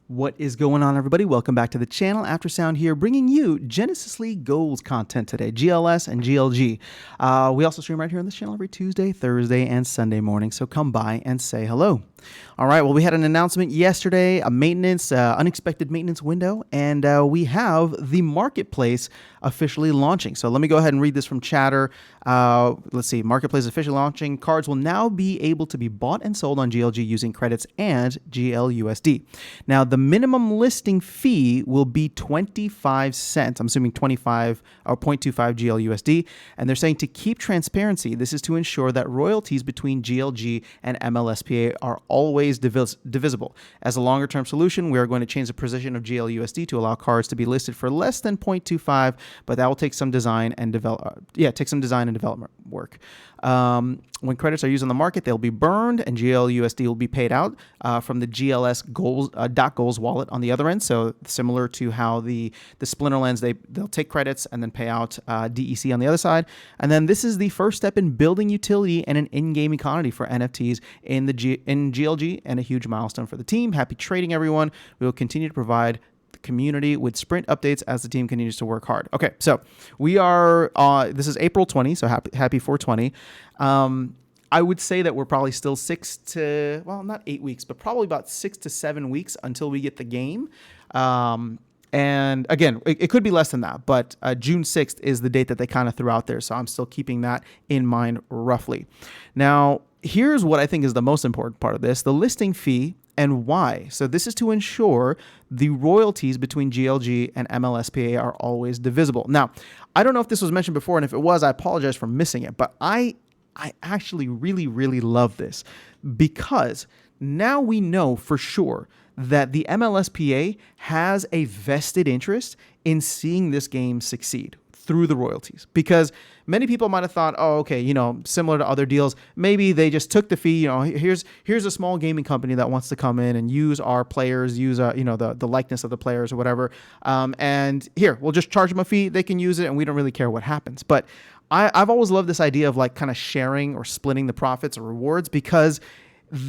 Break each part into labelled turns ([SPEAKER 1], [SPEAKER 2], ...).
[SPEAKER 1] What is going on, everybody? Welcome back to the channel. Aftersound here, bringing you Genesis League Goals content today, GLS and GLG. We also stream right here on this channel every Tuesday, Thursday, and Sunday morning, so come by and say hello. All right, well, we had an announcement yesterday, a maintenance, unexpected maintenance window, and we have the marketplace officially launching. So let me go ahead and read this from Chatter. Let's see, marketplace officially launching. Cards will now be able to be bought and sold on GLG using credits and GLUSD. Now, the minimum listing fee will be 25 cents. I'm assuming 25 or 0.25 GLUSD. And they're saying to keep transparency, this is to ensure that royalties between GLG and MLSPA are always divisible. As a longer term solution, we are going to change the position of GLUSD to allow cards to be listed for less than 0.25, but that will take some design and development work. When credits are used on the market, they'll be burned and GLUSD will be paid out from the GLS goals wallet on the other end. So similar to how the Splinterlands, they'll take credits and then pay out DEC on the other side. And then this is the first step in building utility and an in-game economy for NFTs in GLG, and a huge milestone for the team. Happy trading, everyone. We will continue to provide community with sprint updates as the team continues to work hard. Okay, so we are, this is April 20, so happy 420. I would say that we're probably still not 8 weeks, but probably about 6 to 7 weeks until we get the game. And again, it could be less than that, but June 6th is the date that they kind of threw out there. So I'm still keeping that in mind roughly. Now, here's what I think is the most important part of this, the listing fee and why. So this is to ensure the royalties between GLG and MLSPA are always divisible. Now, I don't know if this was mentioned before, and if it was, I apologize for missing it, but I actually really, really love this because now we know for sure that the MLSPA has a vested interest in seeing this game succeed through the royalties, because many people might have thought, oh, okay, similar to other deals, maybe they just took the fee. Here's a small gaming company that wants to come in and use our players, use the likeness of the players or whatever, and here we'll just charge them a fee. They can use it, and we don't really care what happens. But I've always loved this idea of like kind of sharing or splitting the profits or rewards, because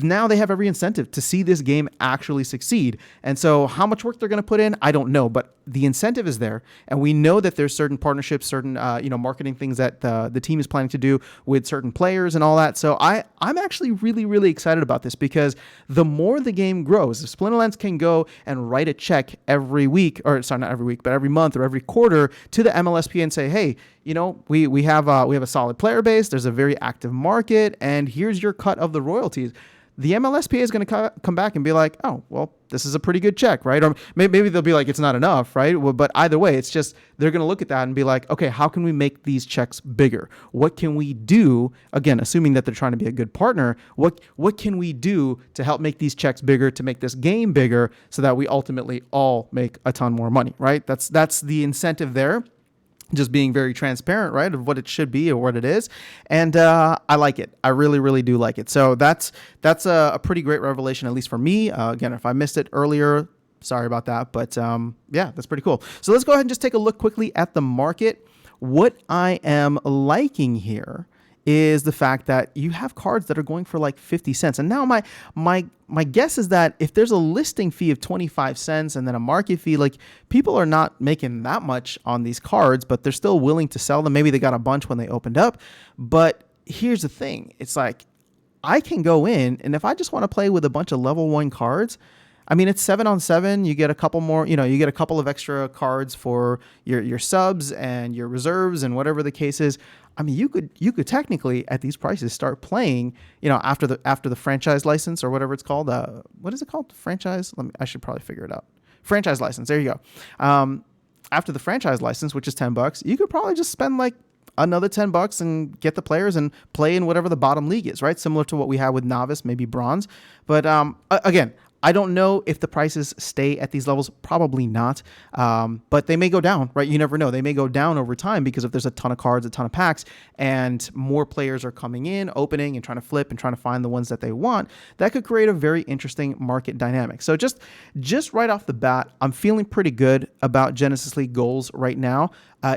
[SPEAKER 1] now they have every incentive to see this game actually succeed. And so how much work they're going to put in, I don't know, but the incentive is there. And we know that there's certain partnerships, certain, marketing things that the team is planning to do with certain players and all that. So I'm actually really, really excited about this, because the more the game grows, if Splinterlands can go and write a check every week, or sorry, not every week, but every month or every quarter to the MLSP and say, hey, we have a solid player base. There's a very active market, and here's your cut of the royalties. The MLSPA is going to come back and be like, oh, well, this is a pretty good check, right? Or maybe they'll be like, it's not enough, right? Well, but either way, it's just, they're going to look at that and be like, okay, how can we make these checks bigger? What can we do? Again, assuming that they're trying to be a good partner, what can we do to help make these checks bigger, to make this game bigger, so that we ultimately all make a ton more money, right? That's the incentive there. Just being very transparent, right, of what it should be or what it is. And I like it. I really, really do like it. So that's a pretty great revelation, at least for me. Again, if I missed it earlier, sorry about that. But yeah, that's pretty cool. So let's go ahead and just take a look quickly at the market. What I am liking here is the fact that you have cards that are going for like 50 cents. And now my guess is that if there's a listing fee of 25 cents and then a market fee, like, people are not making that much on these cards, but they're still willing to sell them. Maybe they got a bunch when they opened up. But here's the thing. It's like, I can go in, and if I just want to play with a bunch of level 1 cards, I mean, it's 7-on-7. You get a couple more, you get a couple of extra cards for your subs and your reserves and whatever the case is. I mean, you could technically at these prices start playing, after the franchise license or whatever it's called. What is it called? Franchise? I should probably figure it out. Franchise license. There you go. After the franchise license, which is $10, you could probably just spend like another $10 and get the players and play in whatever the bottom league is, right? Similar to what we had with Novice, maybe Bronze. But again, I don't know if the prices stay at these levels. Probably not. But they may go down, right? You never know. They may go down over time, because if there's a ton of cards, a ton of packs, and more players are coming in, opening and trying to flip and trying to find the ones that they want, that could create a very interesting market dynamic. So just right off the bat, I'm feeling pretty good about Genesis League goals right now.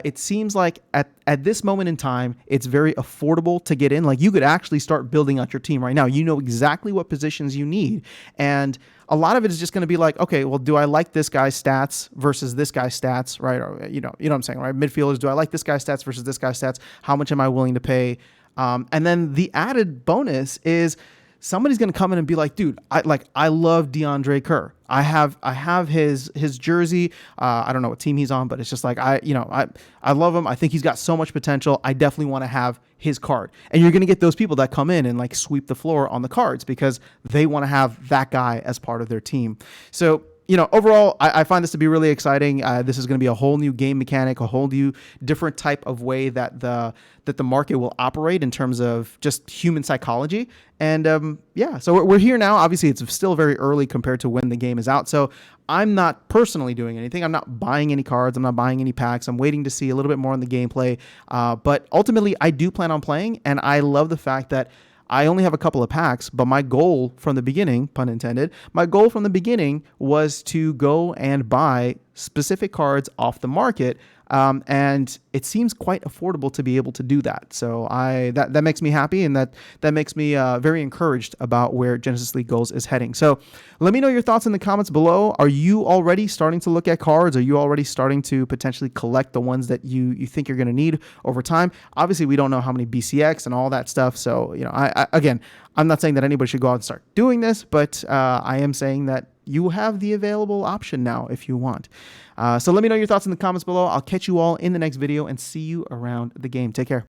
[SPEAKER 1] It seems like at this moment in time, it's very affordable to get in. Like you could actually start building out your team right now. You know exactly what positions you need. And a lot of it is just going to be like, okay, well, do I like this guy's stats versus this guy's stats, right? Or, you know what I'm saying, right? Midfielders, do I like this guy's stats versus this guy's stats? How much am I willing to pay? And then the added bonus is somebody's going to come in and be like, dude, I love DeAndre Kerr. I have his jersey. I don't know what team he's on, but it's just like, I love him. I think he's got so much potential. I definitely want to have his card. And you're going to get those people that come in and like sweep the floor on the cards because they want to have that guy as part of their team. So, overall, I find this to be really exciting. This is going to be a whole new game mechanic, a whole new different type of way that the market will operate in terms of just human psychology. And so we're here now. Obviously, it's still very early compared to when the game is out. So I'm not personally doing anything. I'm not buying any cards. I'm not buying any packs. I'm waiting to see a little bit more on the gameplay. But ultimately, I do plan on playing, and I love the fact that I only have a couple of packs, but my goal from the beginning, pun intended, my goal from the beginning was to go and buy specific cards off the market. And it seems quite affordable to be able to do that. So that makes me happy, and that makes me very encouraged about where Genesis League Goals is heading. So let me know your thoughts in the comments below. Are you already starting to look at cards? Are you already starting to potentially collect the ones that you think you're going to need over time? Obviously, we don't know how many BCX and all that stuff. So, I'm not saying that anybody should go out and start doing this, but I am saying that you have the available option now if you want. So let me know your thoughts in the comments below. I'll catch you all in the next video and see you around the game. Take care.